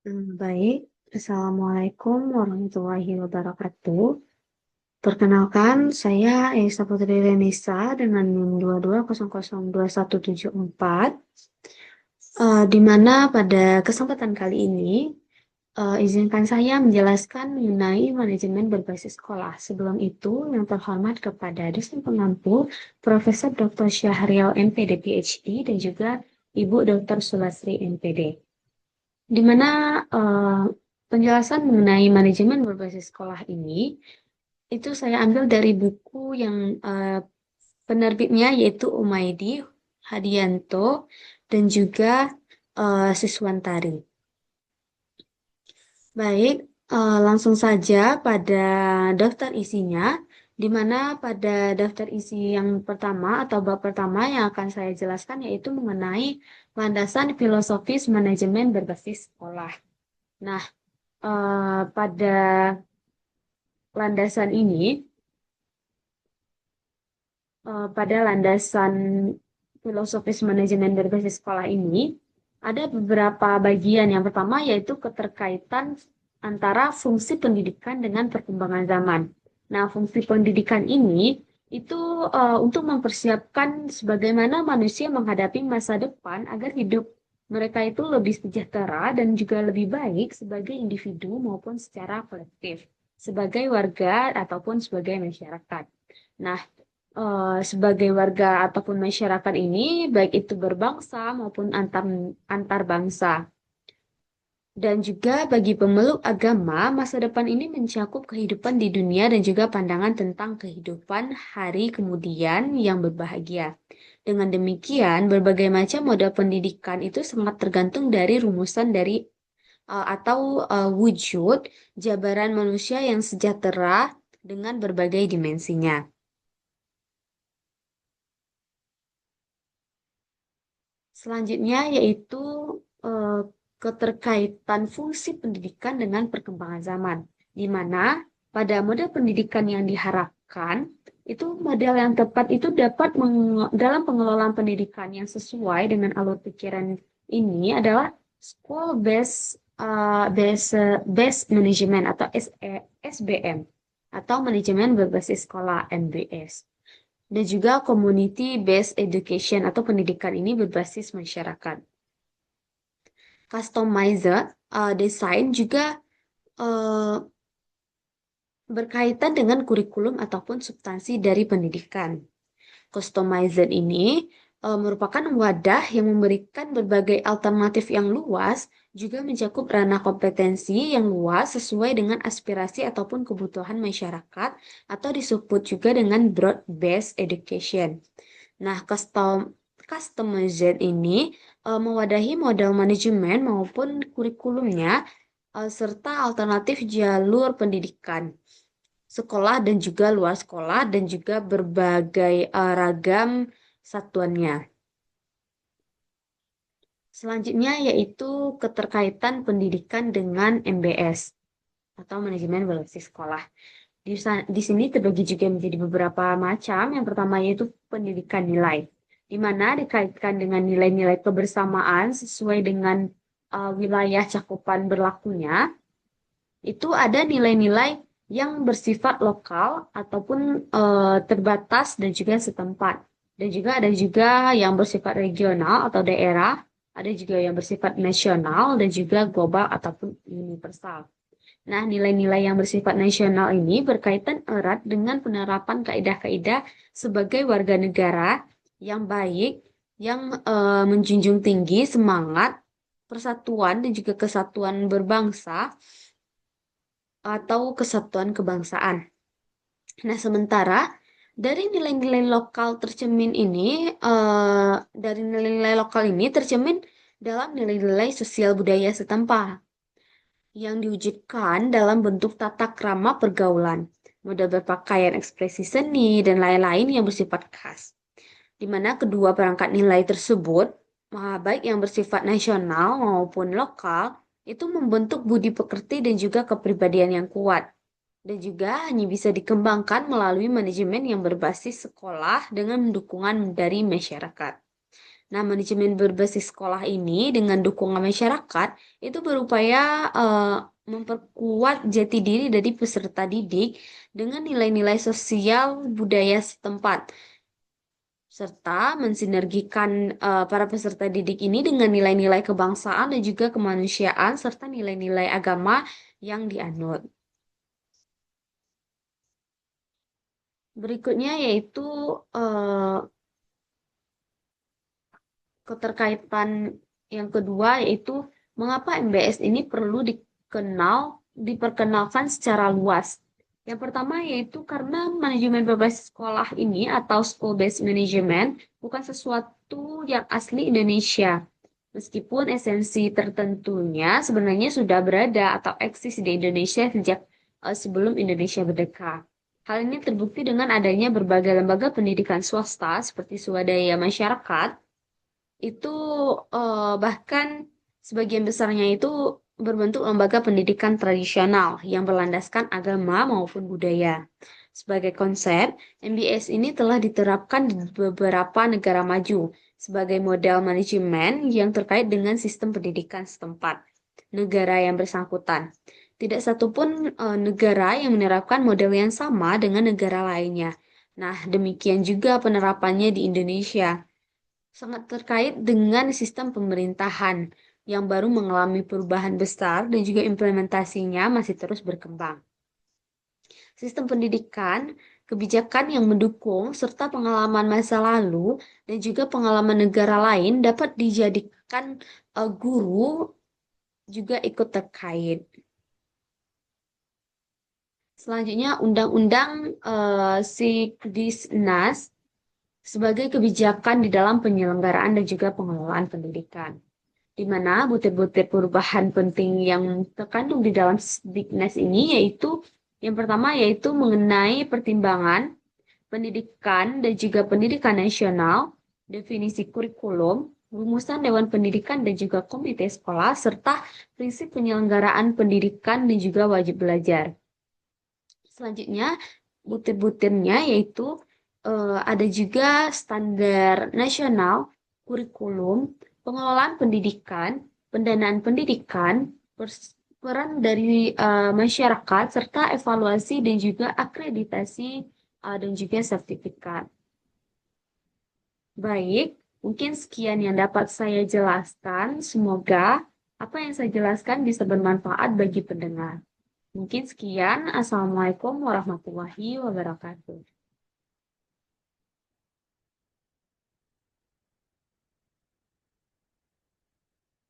Baik, Assalamualaikum warahmatullahi wabarakatuh. Perkenalkan, saya Esa Putri Renisa dengan NIM 22002174, di mana pada kesempatan kali ini, izinkan saya menjelaskan mengenai manajemen berbasis sekolah. Sebelum itu, yang terhormat kepada dosen pengampu, Profesor Dr. Syahrial MPD PhD, dan juga Ibu Dr. Sulasri MPD. Di mana eh, penjelasan mengenai manajemen berbasis sekolah ini itu saya ambil dari buku yang penerbitnya yaitu Umaidi, Hadianto, dan juga Siswantari. Baik, langsung saja pada daftar isinya, di mana pada daftar isi yang pertama atau bab pertama yang akan saya jelaskan yaitu mengenai landasan filosofis manajemen berbasis sekolah. Nah, pada landasan ini, pada landasan filosofis manajemen berbasis sekolah ini, ada beberapa bagian. Yang pertama yaitu keterkaitan antara fungsi pendidikan dengan perkembangan zaman. Nah, fungsi pendidikan ini itu untuk mempersiapkan sebagaimana manusia menghadapi masa depan agar hidup mereka itu lebih sejahtera dan juga lebih baik sebagai individu maupun secara kolektif, sebagai warga ataupun sebagai masyarakat. Nah, sebagai warga ataupun masyarakat ini, baik itu berbangsa maupun antar bangsa. Dan juga bagi pemeluk agama, masa depan ini mencakup kehidupan di dunia dan juga pandangan tentang kehidupan hari kemudian yang berbahagia. Dengan demikian, berbagai macam model pendidikan itu sangat tergantung dari rumusan dari atau wujud jabaran manusia yang sejahtera dengan berbagai dimensinya. Selanjutnya yaitu eh, keterkaitan fungsi pendidikan dengan perkembangan zaman, di mana pada model pendidikan yang diharapkan itu model yang tepat itu dapat dalam pengelolaan pendidikan yang sesuai dengan alur pikiran ini adalah school based management atau SBM atau manajemen berbasis sekolah MBS, dan juga community based education atau pendidikan ini berbasis masyarakat. Customizer design juga eh, berkaitan dengan kurikulum ataupun substansi dari pendidikan. Customizer ini merupakan wadah yang memberikan berbagai alternatif yang luas, juga mencakup ranah kompetensi yang luas sesuai dengan aspirasi ataupun kebutuhan masyarakat, atau disebut juga dengan broad-based education. Nah, customizer ini mewadahi model manajemen maupun kurikulumnya, serta alternatif jalur pendidikan sekolah dan juga luar sekolah dan juga berbagai ragam satuannya. Selanjutnya yaitu keterkaitan pendidikan dengan MBS atau manajemen berbasis sekolah. Di sini terbagi juga menjadi beberapa macam. Yang pertama yaitu pendidikan nilai, di mana dikaitkan dengan nilai-nilai kebersamaan sesuai dengan wilayah cakupan berlakunya. Itu ada nilai-nilai yang bersifat lokal ataupun terbatas dan juga setempat. Dan juga ada juga yang bersifat regional atau daerah, ada juga yang bersifat nasional dan juga global ataupun universal. Nah, nilai-nilai yang bersifat nasional ini berkaitan erat dengan penerapan kaidah-kaidah sebagai warga negara yang baik, yang menjunjung tinggi semangat persatuan dan juga kesatuan berbangsa atau kesatuan kebangsaan. Nah, sementara dari nilai-nilai lokal tercermin ini, dari nilai-nilai lokal ini tercermin dalam nilai-nilai sosial budaya setempat yang diwujudkan dalam bentuk tata krama pergaulan, model berpakaian, ekspresi seni, dan lain-lain yang bersifat khas. Di mana kedua perangkat nilai tersebut, baik yang bersifat nasional maupun lokal, itu membentuk budi pekerti dan juga kepribadian yang kuat. Dan juga hanya bisa dikembangkan melalui manajemen yang berbasis sekolah dengan dukungan dari masyarakat. Nah, manajemen berbasis sekolah ini dengan dukungan masyarakat itu berupaya memperkuat jati diri dari peserta didik dengan nilai-nilai sosial budaya setempat, serta mensinergikan para peserta didik ini dengan nilai-nilai kebangsaan dan juga kemanusiaan serta nilai-nilai agama yang dianut. Berikutnya yaitu eh, keterkaitan yang kedua yaitu mengapa MBS ini perlu diperkenalkan secara luas. Yang pertama yaitu karena manajemen berbasis sekolah ini atau school-based management bukan sesuatu yang asli Indonesia. Meskipun esensi tertentunya sebenarnya sudah berada atau eksis di Indonesia sejak sebelum Indonesia merdeka. Hal ini terbukti dengan adanya berbagai lembaga pendidikan swasta seperti swadaya masyarakat itu bahkan sebagian besarnya itu berbentuk lembaga pendidikan tradisional yang berlandaskan agama maupun budaya. Sebagai konsep, MBS ini telah diterapkan di beberapa negara maju sebagai model manajemen yang terkait dengan sistem pendidikan setempat, negara yang bersangkutan. Tidak satupun negara yang menerapkan model yang sama dengan negara lainnya. Nah, demikian juga penerapannya di Indonesia sangat terkait dengan sistem pemerintahan yang baru mengalami perubahan besar dan juga implementasinya masih terus berkembang. Sistem pendidikan, kebijakan yang mendukung, serta pengalaman masa lalu dan juga pengalaman negara lain dapat dijadikan guru juga ikut terkait. Selanjutnya, Undang-Undang Sikdisnas sebagai kebijakan di dalam penyelenggaraan dan juga pengelolaan pendidikan, di mana butir-butir perubahan penting yang terkandung di dalam Diknas ini yaitu yang pertama yaitu mengenai pertimbangan pendidikan dan juga pendidikan nasional, definisi kurikulum, rumusan Dewan Pendidikan dan juga komite sekolah, serta prinsip penyelenggaraan pendidikan dan juga wajib belajar. Selanjutnya, butir-butirnya yaitu ada juga standar nasional, kurikulum, pengelolaan pendidikan, pendanaan pendidikan, peran dari masyarakat, serta evaluasi dan juga akreditasi dan juga sertifikat. Baik, mungkin sekian yang dapat saya jelaskan. Semoga apa yang saya jelaskan bisa bermanfaat bagi pendengar. Mungkin sekian. Assalamualaikum warahmatullahi wabarakatuh.